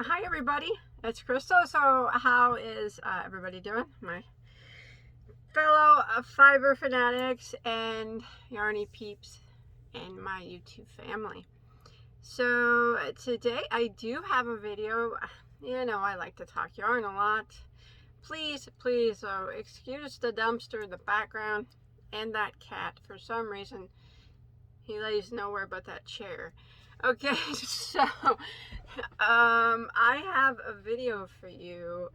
Hi everybody, it's Crystal. So how is everybody doing? My fellow fiber fanatics and yarny peeps and my YouTube family. So today I do have a video. You know, I like to talk yarn a lot. Please, so excuse the dumpster in the background and that cat. For some reason he lays nowhere but that chair. Okay, so I have a video for you.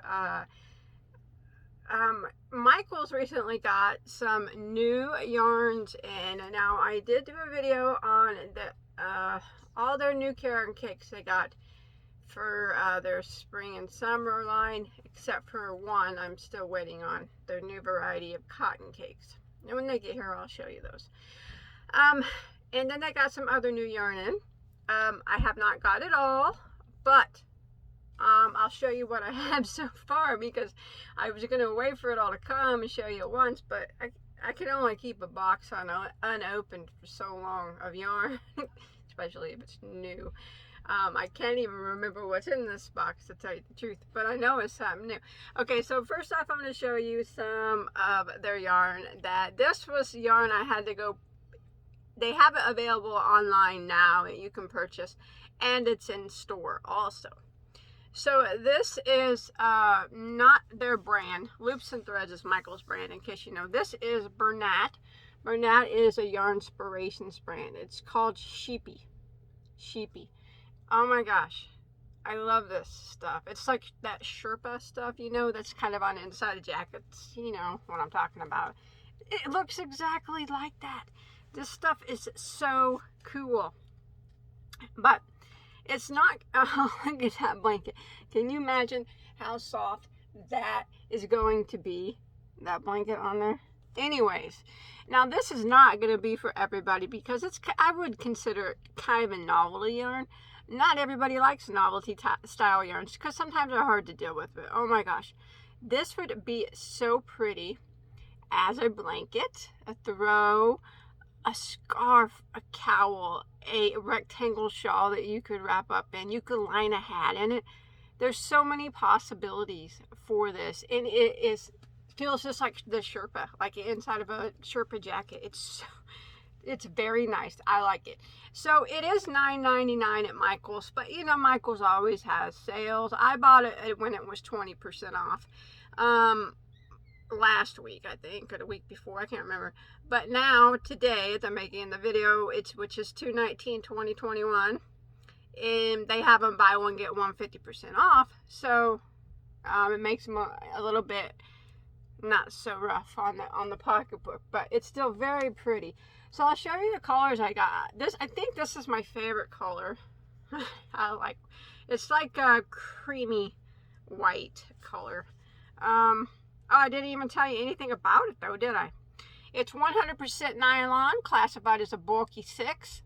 Michael's recently got some new yarns in. Now I did do a video on all their new yarn cakes they got for their spring and summer line, except for one I'm still waiting on, their new variety of cotton cakes. And when they get here, I'll show you those. And then they got some other new yarn in. I have not got it all, but I'll show you what I have so far, because I was going to wait for it all to come and show you at once, but I can only keep a box unopened for so long of yarn, especially if it's new. I can't even remember what's in this box, to tell you the truth, but I know it's something new. Okay, so first off, I'm going to show you some of their yarn. This was yarn I had to go. They have it available online now that you can purchase, and it's in store also. So this is not their brand. Loops and Threads is Michael's brand, in case you know. This is Bernat. Bernat is a Yarnspirations brand. It's called Sheepy. Oh my gosh, I love this stuff. It's like that Sherpa stuff, you know, that's kind of on the inside of jackets. You know what I'm talking about. It looks exactly like that. This stuff is so cool, but it's not. Oh, look at that blanket. Can you imagine how soft that is going to be, that blanket on there? Anyways, now this is not going to be for everybody, because I would consider it kind of a novelty yarn. Not everybody likes novelty style yarns, because sometimes they're hard to deal with, but oh my gosh, this would be so pretty as a blanket, a throw, a scarf, a cowl, a rectangle shawl that you could wrap up in. You could line a hat in it. There's so many possibilities for this, and it feels just like the Sherpa, like inside of a Sherpa jacket. It's very nice. I like it. So it is $9.99 at Michael's, but you know, Michael's always has sales. I bought it when it was 20% off. Last week, I think, or the week before, I can't remember. But now, today, as I'm making the video, which is 2/19/2021, and they have them buy one get one 50% off. So it makes them a little bit not so rough on the pocketbook, but it's still very pretty. So I'll show you the colors I got. I think this is my favorite color. It's like a creamy white color. Oh, I didn't even tell you anything about it, though, did I? It's 100% nylon, classified as a bulky 6.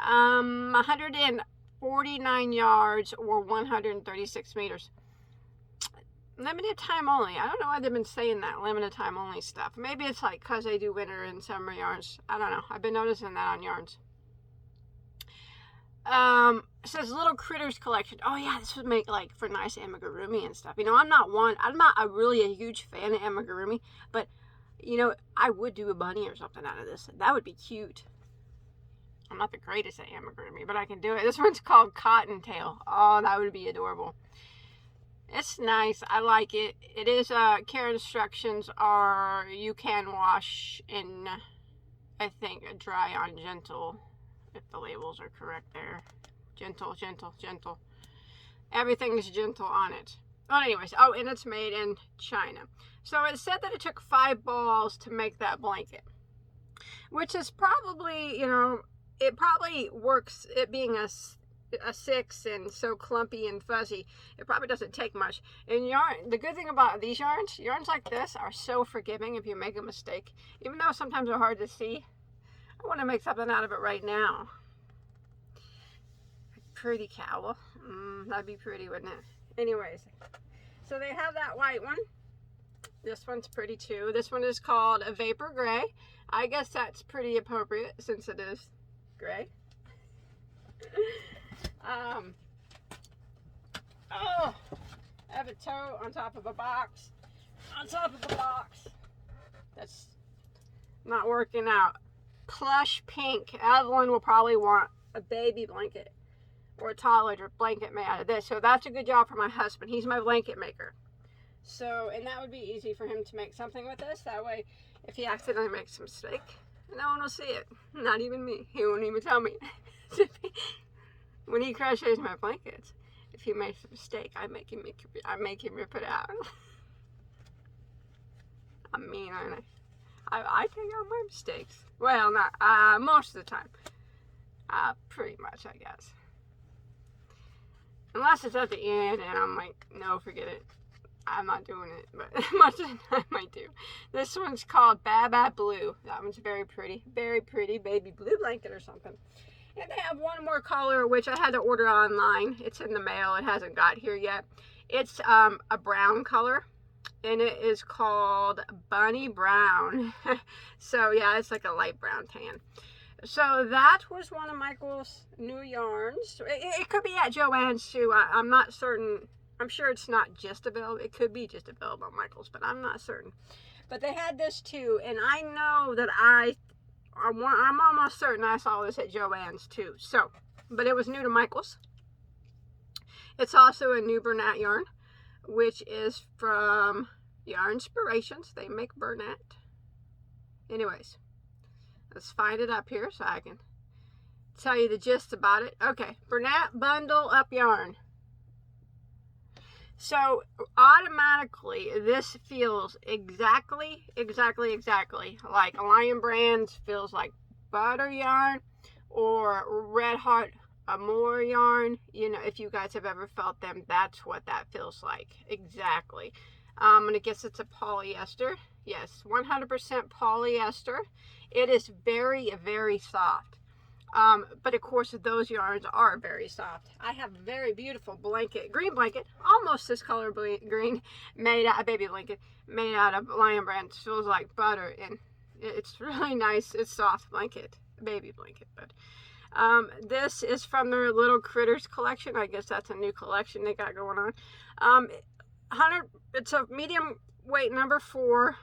149 yards or 136 meters. Limited time only. I don't know why they've been saying that, limited time only stuff. Maybe it's like because they do winter and summer yarns. I don't know. I've been noticing that on yarns. It says Little Critters Collection. Oh yeah, this would make like for nice amigurumi and stuff. You know, I'm not really a huge fan of amigurumi, but you know, I would do a bunny or something out of this. That would be cute. I'm not the greatest at amigurumi, but I can do it. This one's called Cottontail. Oh, that would be adorable. It's nice. I like it. It is care instructions are you can wash in, I think, dry on gentle. If the labels are correct there. Gentle. Everything is gentle on it. Well, anyways, oh, and it's made in China. So it said that it took 5 balls to make that blanket, which is probably, you know, it probably works, it being a 6 and so clumpy and fuzzy, it probably doesn't take much. And yarn, the good thing about these yarns like this are so forgiving if you make a mistake, even though sometimes they're hard to see. I want to make something out of it right now. Pretty cowl. That'd be pretty, wouldn't it? Anyways, so they have that white one. This one's pretty too. This one is called a Vapor Gray. I guess that's pretty appropriate since it is gray. Oh, I have a toe on top of a box. On top of a box. That's not working out. Plush pink. Evelyn will probably want a baby blanket or a toddler blanket made out of this. So that's a good job for my husband. He's my blanket maker. So, and that would be easy for him to make something with this. That way, if he accidentally makes a mistake, no one will see it. Not even me. He won't even tell me. When he crochets my blankets, if he makes a mistake, I make him rip it out. I'm mean, aren't I? I take out my mistakes. Well, not most of the time. Pretty much, I guess. Unless it's at the end and I'm like, no, forget it. I'm not doing it, but much of the time I do. This one's called Bernat Blue. That one's very pretty baby blue blanket or something. And they have one more color, which I had to order online. It's in the mail. It hasn't got here yet. It's a brown color, and it is called Bunny Brown. So yeah, it's like a light brown tan. So that was one of Michael's new yarns. It could be at Joann's too. I'm not certain. I'm sure it's not just available. It could be just available at Michael's, but I'm not certain. But they had this too, and I know that I'm almost certain I saw this at Joann's too. So, but it was new to Michael's. It's also a new Bernat yarn, which is from Yarn Inspirations. They make Bernat. Anyways, let's find it up here so I can tell you the gist about it. Okay, Bernat Bundle Up yarn. So automatically this feels exactly like Lion Brands feels like butter yarn or Red Heart Amour yarn. You know, if you guys have ever felt them, that's what that feels like. Exactly. And I guess it's a polyester. Yes, 100% polyester. It is very, very soft. But of course those yarns are very soft. I have a very beautiful blanket, green blanket, almost this color green, made out, a baby blanket, made out of Lion Brand. It feels like butter, and it's really nice. It's soft blanket, baby blanket. But this is from their Little Critters collection. I guess that's a new collection they got going on. It's a medium weight number 4,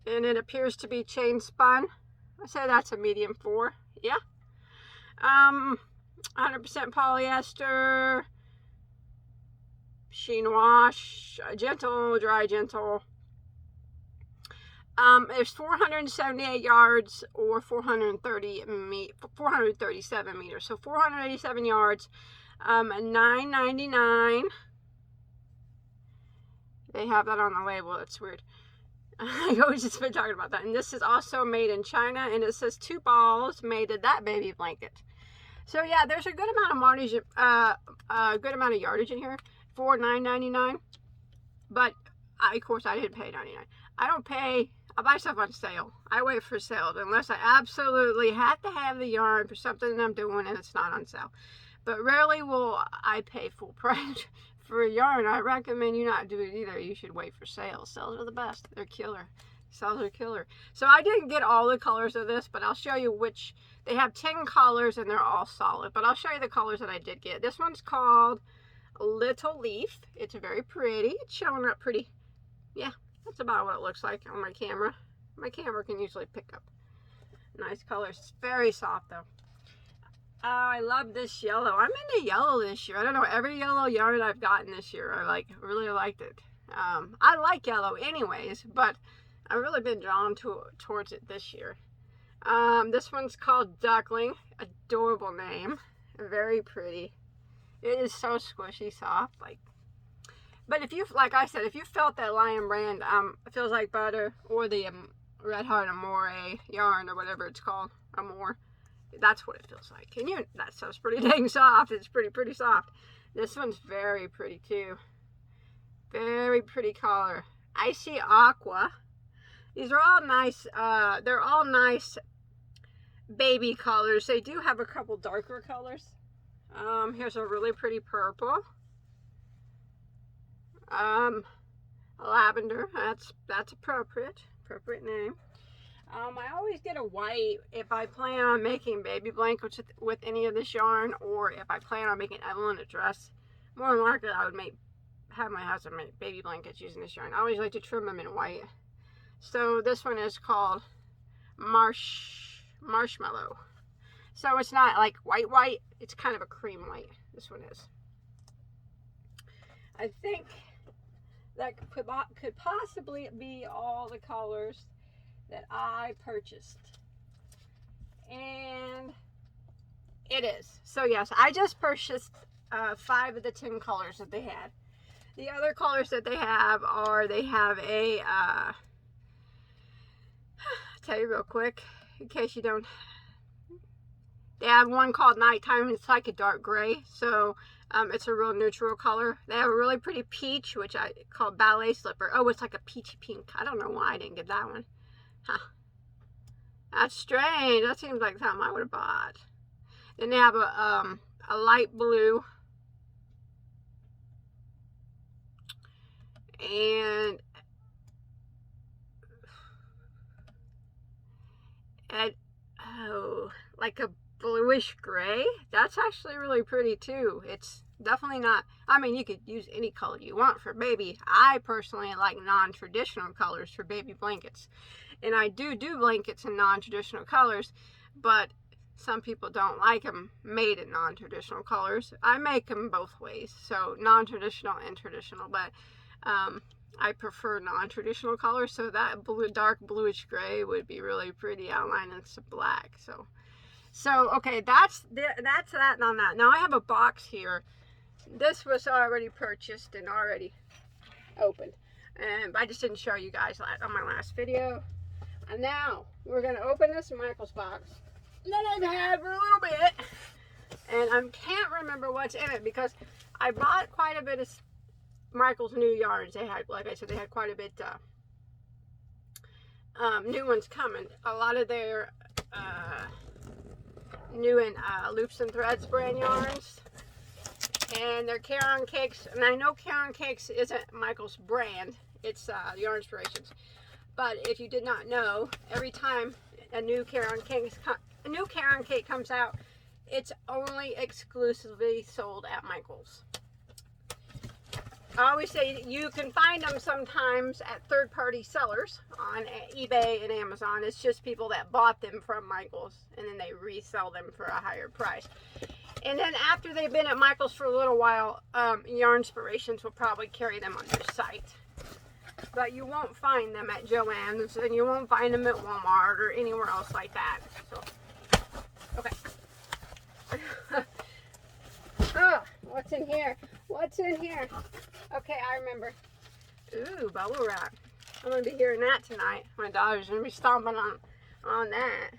and it appears to be chain spun. I say that's a medium 4. Yeah. 100% polyester, chinois, gentle, dry, gentle. There's 478 yards or 437 meters. So 487 yards, $9.99. They have that on the label. It's weird. I always just been talking about that. And this is also made in China, and it says 2 balls made of that baby blanket. So yeah, there's a good amount of yardage in here for $9.99. But of course I didn't pay $9.99. I buy stuff on sale. I wait for sales unless I absolutely have to have the yarn for something that I'm doing and it's not on sale. But rarely will I pay full price for a yarn. I recommend you not do it either. You should wait for sales. Sales are the best. They're killer. Sales are killer. So I didn't get all the colors of this, but I'll show you which. They have 10 colors and they're all solid. But I'll show you the colors that I did get. This one's called Little Leaf. It's very pretty. It's showing up pretty. Yeah, that's about what it looks like on my camera. My camera can usually pick up nice colors. It's very soft though. Oh, I love this yellow. I'm into yellow this year. I don't know, every yellow yarn I've gotten this year, I really liked it. I like yellow anyways, but I've really been drawn towards it this year. This one's called Duckling. Adorable name. Very pretty. It is so squishy, soft. But if you, like I said, if you felt that Lion Brand, it feels like butter, or the Red Heart Amour yarn, or whatever it's called, Amour. That's what it feels like. And that stuff's pretty dang soft. It's pretty soft. This one's very pretty too. Very pretty color. Icy Aqua. These are all nice. They're all nice baby colors. They do have a couple darker colors. Here's a really pretty purple. Lavender. That's appropriate name. I always get a white if I plan on making baby blankets with any of this yarn, or if I plan on making Evelyn a dress more than likely I would have my husband make baby blankets using this yarn. I always like to trim them in white. So this one is called Marshmallow. So it's not like white, it's kind of a cream white. This one is. I think that could possibly be all the colors that I purchased. And it is. So yes, I just purchased 5 of the 10 colors that they had. The other colors that they have are, they have a, I'll tell you real quick, in case you don't, they have one called Nighttime. It's like a dark gray, so it's a real neutral color. They have a really pretty peach, which I call Ballet Slipper. Oh, it's like a peachy pink. I don't know why I didn't get that one. Huh. That's strange. That seems like something I would have bought. Then they have a light blue. And oh, like a bluish gray. That's actually really pretty too. It's definitely not, I mean, you could use any color you want for baby. I personally like non-traditional colors for baby blankets, and I do blankets in non-traditional colors, but some people don't like them made in non-traditional colors. I make them both ways, so non-traditional and traditional, but I prefer non-traditional colors, so that dark bluish gray would be really pretty outlined in some black. So okay, that's that on that. Now I have a box here. This was already purchased and already opened, and I just didn't show you guys on my last video. And now we're gonna open this Michael's box that I've had for a little bit, and I can't remember what's in it because I bought quite a bit of Michael's new yarns. They had, like I said, they had quite a bit new ones coming. A lot of their new and Loops and Threads brand yarns, and their Caron Cakes. And I know Caron Cakes isn't Michael's brand, it's Yarn Inspirations. But if you did not know, every time a new Caron Cake comes out, it's only exclusively sold at Michael's. I always say you can find them sometimes at third-party sellers on eBay and Amazon. It's just people that bought them from Michael's, and then they resell them for a higher price. And then after they've been at Michael's for a little while, Yarn Inspirations will probably carry them on their site. But you won't find them at Joann's, and you won't find them at Walmart or anywhere else like that. So, okay. What's in here? What's in here? Okay, I remember. Ooh, bubble wrap. I'm going to be hearing that tonight. My daughter's going to be stomping on that.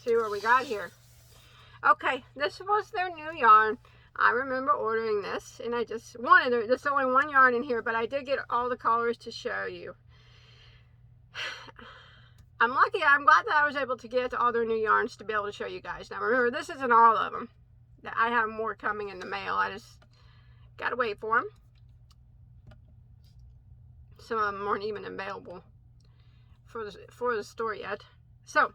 See what we got here. Okay, this was their new yarn. I remember ordering this, and I just wanted, there's only one yarn in here, but I did get all the colors to show you. I'm lucky. I'm glad that I was able to get all their new yarns to be able to show you guys. Now remember, this isn't all of them. I have more coming in the mail. I just gotta wait for them. Some of them weren't even available for the store yet. So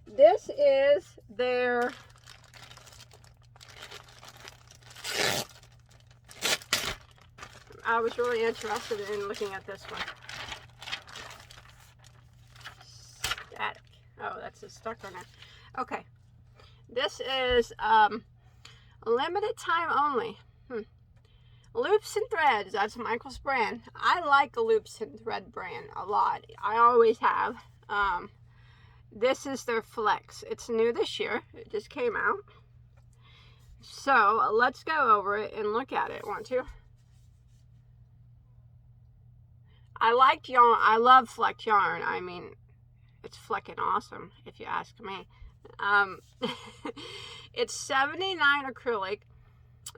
this is their I was really interested in looking at this one. Static. Oh, that's a stuck on there. Okay. This is limited time only. Loops and Threads. That's Michael's brand. I like the Loops and Thread brand a lot. I always have. This is their Flex. It's new this year. It just came out. So let's go over it and look at it. Want to? I liked yarn. I love Flex yarn. I mean, it's flecking awesome, if you ask me. It's 79 acrylic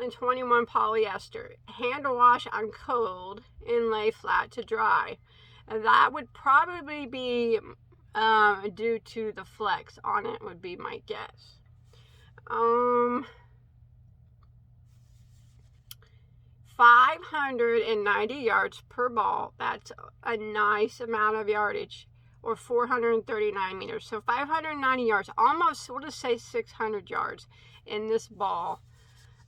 and 21 polyester. Hand wash on cold and lay flat to dry. And that would probably be due to the Flex on it, would be my guess. 590 yards per ball. That's a nice amount of yardage, or 439 meters. So 590 yards, almost, we'll just say 600 yards in this ball.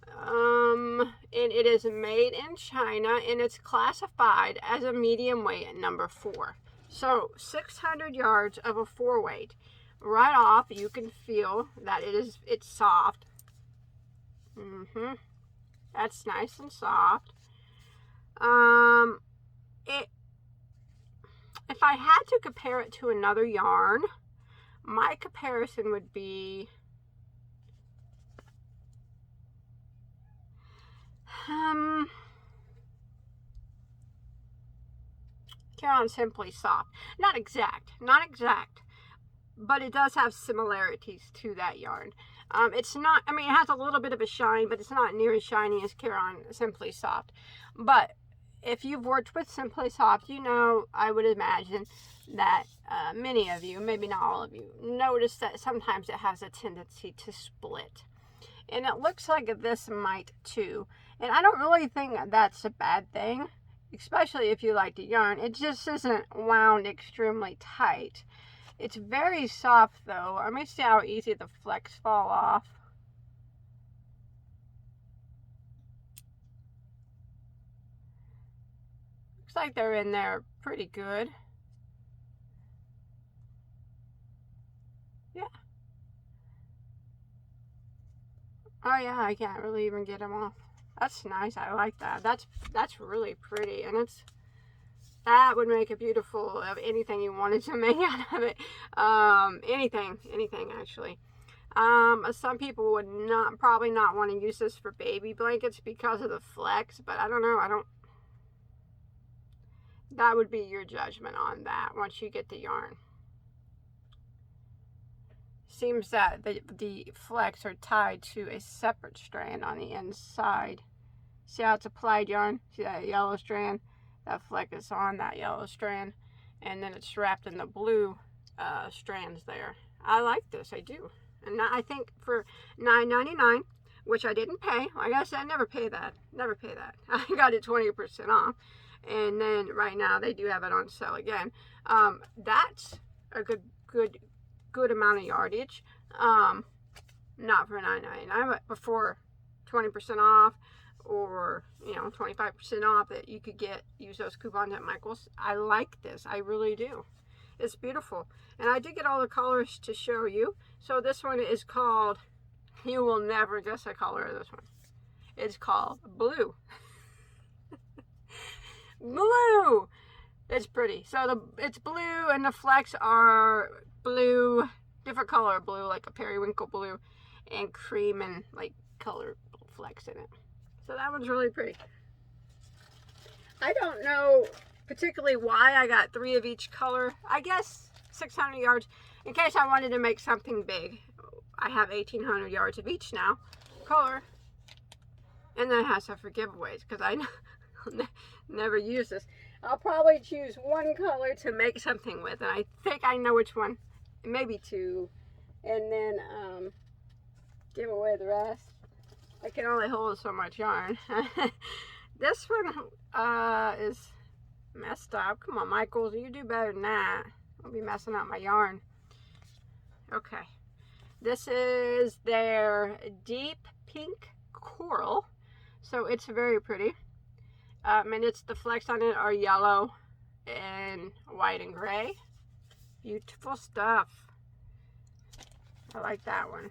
And it is made in China, and it's classified as a medium weight at number 4. So 600 yards of a 4 weight. Right off, you can feel that it's soft. That's nice and soft. If I had to compare it to another yarn, my comparison would be Caron Simply Soft. Not exact, but it does have similarities to that yarn. It's not, I mean, it has a little bit of a shine, but it's not near as shiny as Caron Simply Soft. But if you've worked with Simply Soft, you know, I would imagine that many of you, maybe not all of you, notice that sometimes it has a tendency to split. And it looks like this might too. And I don't really think that's a bad thing, especially if you like to yarn. It just isn't wound extremely tight. It's very soft though. Let me see how easy the flecks fall off. Looks like they're in there pretty good. Yeah. Oh yeah, I can't really even get them off. That's nice. I like that. That's really pretty, and that would make it beautiful of anything you wanted to make out of it. Anything actually. Some people would probably not want to use this for baby blankets because of the flex, but I don't know. That would be your judgment on that once you get the yarn. Seems that the flecks are tied to a separate strand on the inside. See how it's applied yarn? See that yellow strand? That fleck is on that yellow strand, and then it's wrapped in the blue strands there. I like this, I do. And I think for $9.99, which I didn't pay, like I said, never pay that. I got it 20% off, and then right now they do have it on sale again. That's a good amount of yardage. Not for $9.99, but before 20% off, or 25% off, that you could use those coupons at Michael's. I like this, I really do. It's beautiful, and I did get all the colors to show you. So this one is called, you will never guess the color of this one. It's called blue. Blue. It's pretty. So it's blue, and the flecks are blue, different color blue, like a periwinkle blue, and cream and like color flecks in it. So that one's really pretty. I don't know particularly why I got 3 of each color. I guess 600 yards in case I wanted to make something big. I have 1,800 yards of each now color, and then it has some for giveaways because I never use this. I'll probably choose one color to make something with, and I think I know which one, maybe 2, and then give away the rest. I can only hold so much yarn. This one is messed up. Come on, Michaels, you do better than that. I'll be messing up my yarn. Okay, this is their deep pink coral, so it's very pretty. And the flecks on it are yellow and white and gray. Beautiful stuff. I like that one.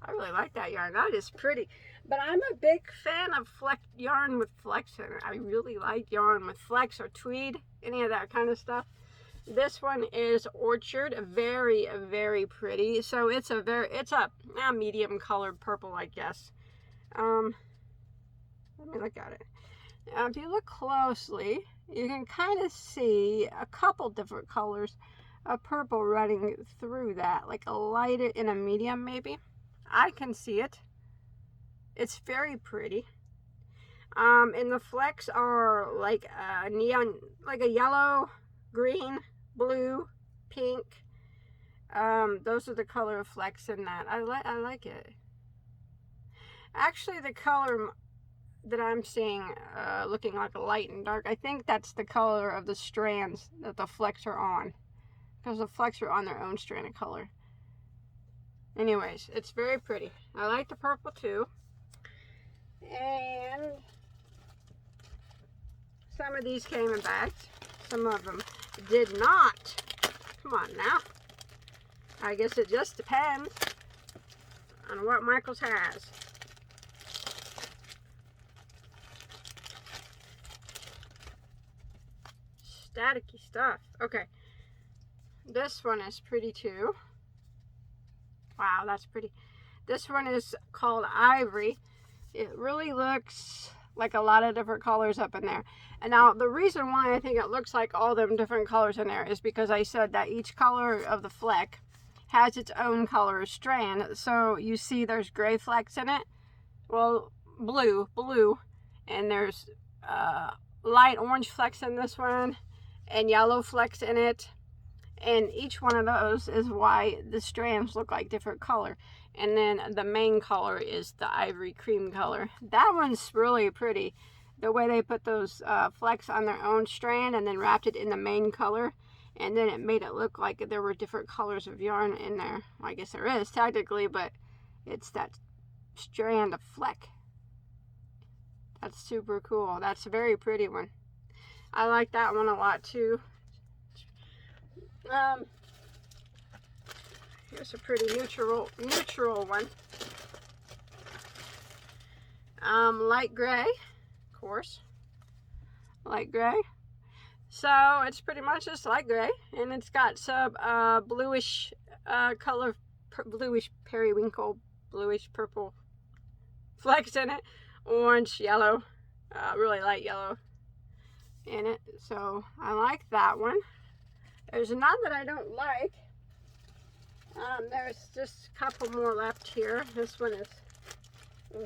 I really like that yarn. That is pretty. But I'm a big fan of yarn with flecks in it. I really like yarn with flecks or tweed, any of that kind of stuff. This one is Orchard, very, very pretty. So it's a medium colored purple, I guess. Let me look at it. Now, if you look closely, you can kind of see a couple different colors of purple running through that, like a light and a medium maybe. I can see it. It's very pretty. And the flecks are like a neon, like a yellow, green, blue, pink. Those are the color of flecks in that. I like it. Actually, the color that I'm seeing looking like a light and dark, I think that's the color of the strands that the flecks are on, because the flecks are on their own strand of color. Anyways, it's very pretty. I like the purple too. And some of these came in bags. Some of them did not. Come on now. I guess it just depends on what Michael's has. Staticky stuff. Okay. This one is pretty too. Wow, that's pretty. This one is called Ivory. It really looks like a lot of different colors up in there. And now the reason why I think it looks like all them different colors in there is because I said that each color of the fleck has its own color strand. So you see there's gray flecks in it. Well, blue. And there's light orange flecks in this one and yellow flecks in it. And each one of those is why the strands look like different color. And then the main color is the ivory cream color. That one's really pretty. The way they put those flecks on their own strand and then wrapped it in the main color. And then it made it look like there were different colors of yarn in there. Well, I guess there is technically, but it's that strand of fleck. That's super cool. That's a very pretty one. I like that one a lot too. Here's a pretty neutral one. Light gray, of course. Light gray. So it's pretty much just light gray, and it's got some bluish color, bluish periwinkle, bluish purple flecks in it. Orange, yellow, really light yellow in it. So I like that one. There's none that I don't like. There's just a couple more left here. This one is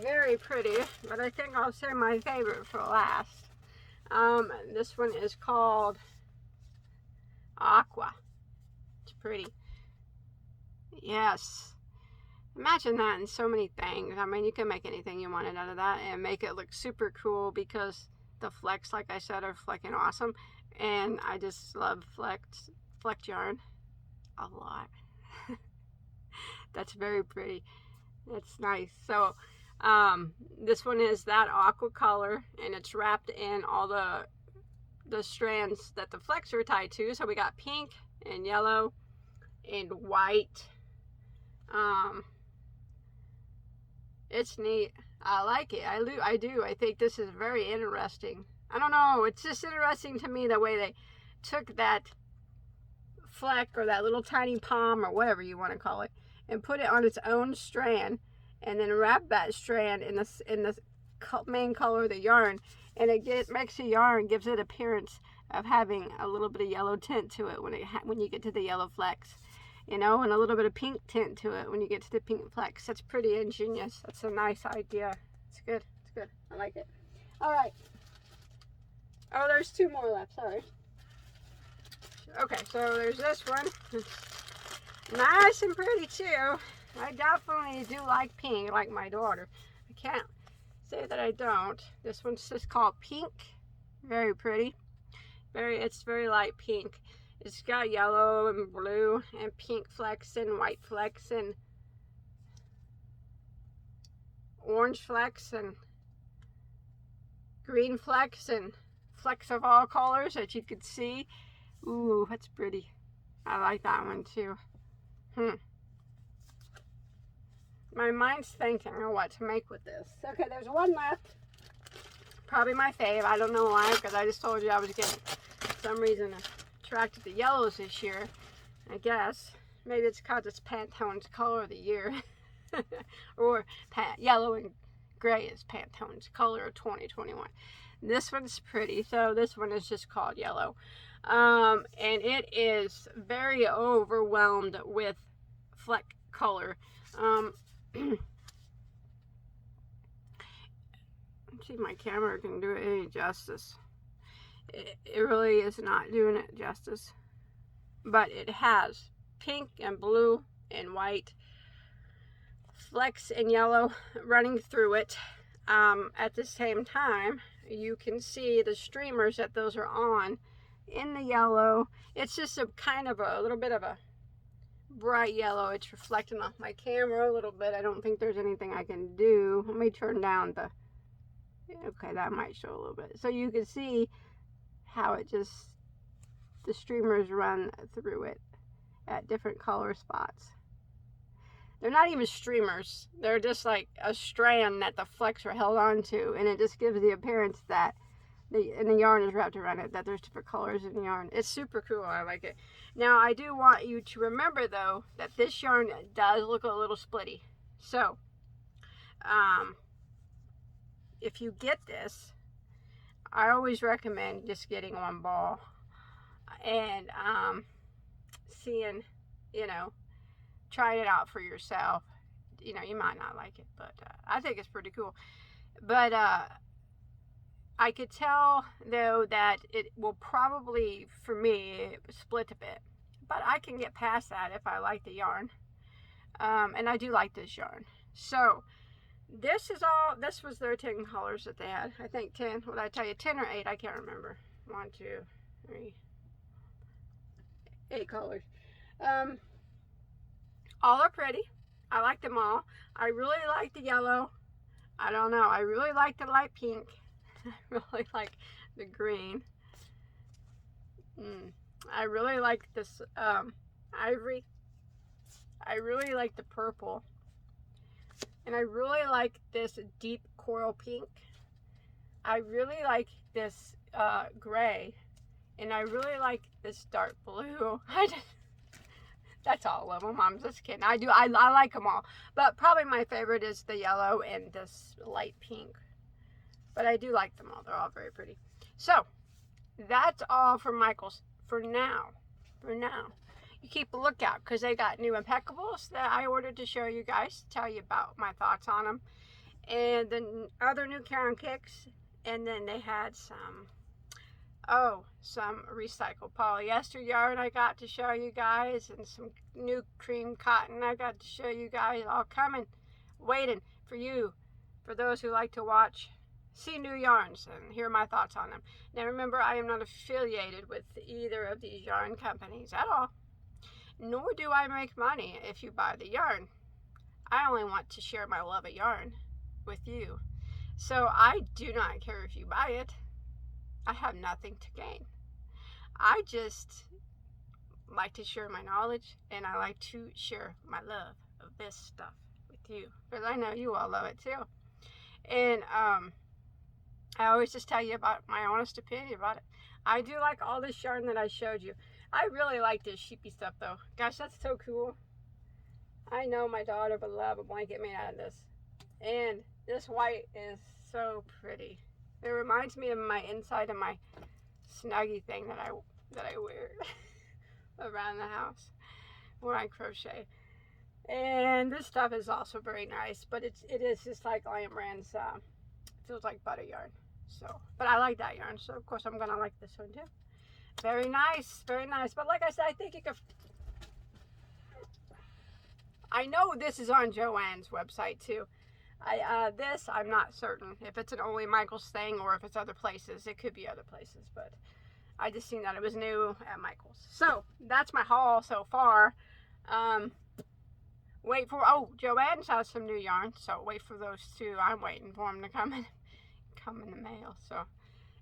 very pretty, but I think I'll save my favorite for last. This one is called Aqua. It's pretty. Yes. Imagine that in so many things. I mean, you can make anything you wanted out of that and make it look super cool because the flecks, like I said, are flecking awesome. And I just love flecked yarn a lot. That's very pretty. That's nice. So this one is that aqua color, and it's wrapped in all the strands that the flecks are tied to. So we got pink and yellow and white. It's neat. I like it. I do. I think this is very interesting. I don't know. It's just interesting to me the way they took that fleck or that little tiny palm or whatever you want to call it and put it on its own strand and then wrap that strand in the main color of the yarn, and it makes the yarn, gives it appearance of having a little bit of yellow tint to it when you get to the yellow flecks, you know, and a little bit of pink tint to it when you get to the pink flecks. That's pretty ingenious. That's a nice idea. It's good. It's good. I like it. All right. Oh, there's two more left. Sorry. Okay, so there's this one. Nice and pretty too. I definitely do like pink, like my daughter. I can't say that I don't. This one's just called Pink. Very pretty. It's very light pink. It's got yellow and blue and pink flecks and white flecks and orange flecks and green flecks and flecks of all colors that you could see. Ooh, that's pretty. I like that one too. My mind's thinking of what to make with this. Okay, there's one left. Probably my fave. I don't know why, because I just told you I was getting, for some reason, attracted to yellows this year. I guess. Maybe it's because it's Pantone's color of the year. Or yellow and gray is Pantone's color of 2021. This one's pretty. So this one is just called Yellow. And it is very overwhelmed with fleck color. Let's see if my camera can do it any justice. It really is not doing it justice. But it has pink and blue and white flecks and yellow running through it. At the same time, you can see the streamers that those are on in the yellow. It's just a kind of a little bit of a bright yellow. It's reflecting off my camera a little bit. I don't think there's anything I can do. Let me turn down the, okay, that might show a little bit. So you can see how it just, the streamers run through it at different color spots. They're not even streamers. They're just like a strand that the flecks are held onto, and it just gives the appearance that and the yarn is wrapped around it, that there's different colors in the yarn. It's super cool. I like it. Now, I do want you to remember, though, that this yarn does look a little splitty. So, if you get this, I always recommend just getting one ball and seeing, you know, trying it out for yourself. You know, you might not like it, but I think it's pretty cool. But I could tell, though, that it will probably, for me, split a bit. But I can get past that if I like the yarn. And I do like this yarn. So, this was their 10 colors that they had. I think 10. What did I tell you? 10 or 8? I can't remember. 1, 2, 3. 8 colors. All are pretty. I like them all. I really like the yellow. I don't know. I really like the light pink. I really like the green. I really like this ivory. I really like the purple. And I really like this deep coral pink. I really like this gray. And I really like this dark blue. That's all of them. I'm just kidding. I like them all. But probably my favorite is the yellow and this light pink. But I do like them all. They're all very pretty. So, that's all for Michaels for now. For now. You keep a lookout because they got new impeccables that I ordered to show you guys. Tell you about my thoughts on them. And then other new Caron kicks. And then they had some recycled polyester yarn I got to show you guys. And some new cream cotton I got to show you guys. All coming. Waiting for you. For those who like to watch. See new yarns and hear my thoughts on them. Now remember, I am not affiliated with either of these yarn companies at all. Nor do I make money if you buy the yarn. I only want to share my love of yarn with you. So I do not care if you buy it. I have nothing to gain. I just like to share my knowledge, and I like to share my love of this stuff with you. Because I know you all love it too. And I always just tell you about my honest opinion about it. I do like all this yarn that I showed you. I really like this sheepy stuff though. Gosh, that's so cool. I know my daughter would love a blanket made out of this. And this white is so pretty. It reminds me of my inside of my snuggie thing that I wear around the house when I crochet. And this stuff is also very nice, but it is just like Lion Brand's feels like butter yarn. So, but I like that yarn, so of course I'm gonna like this one too. Very nice, very nice. But like I said, I think you could. I know this is on Joanne's website too. This I'm not certain if it's an only Michaels thing or if it's other places. It could be other places, but I just seen that it was new at Michaels. So that's my haul so far. Wait for Joanne's has some new yarn, so wait for those two. I'm waiting for them to come in the mail. So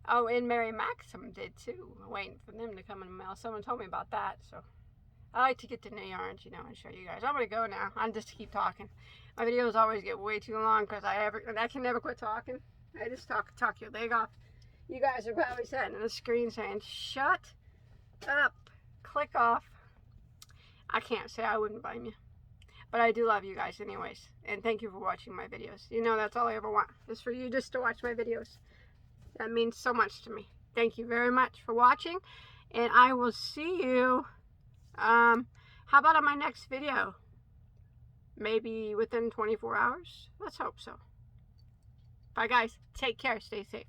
and Mary Maxim did too. Waiting for them to come in the mail. Someone told me about that. So I like to get the new yarns, you know, and show you guys. I'm gonna go now. I'm just keep talking. My videos always get way too long because I can never quit talking. I just talk your leg off. You guys are probably sitting on the screen saying, "Shut up, click off." I can't say I wouldn't blame you. But I do love you guys anyways. And thank you for watching my videos. You know, that's all I ever want. Is for you just to watch my videos. That means so much to me. Thank you very much for watching. And I will see you, how about on my next video? Maybe within 24 hours? Let's hope so. Bye guys. Take care. Stay safe.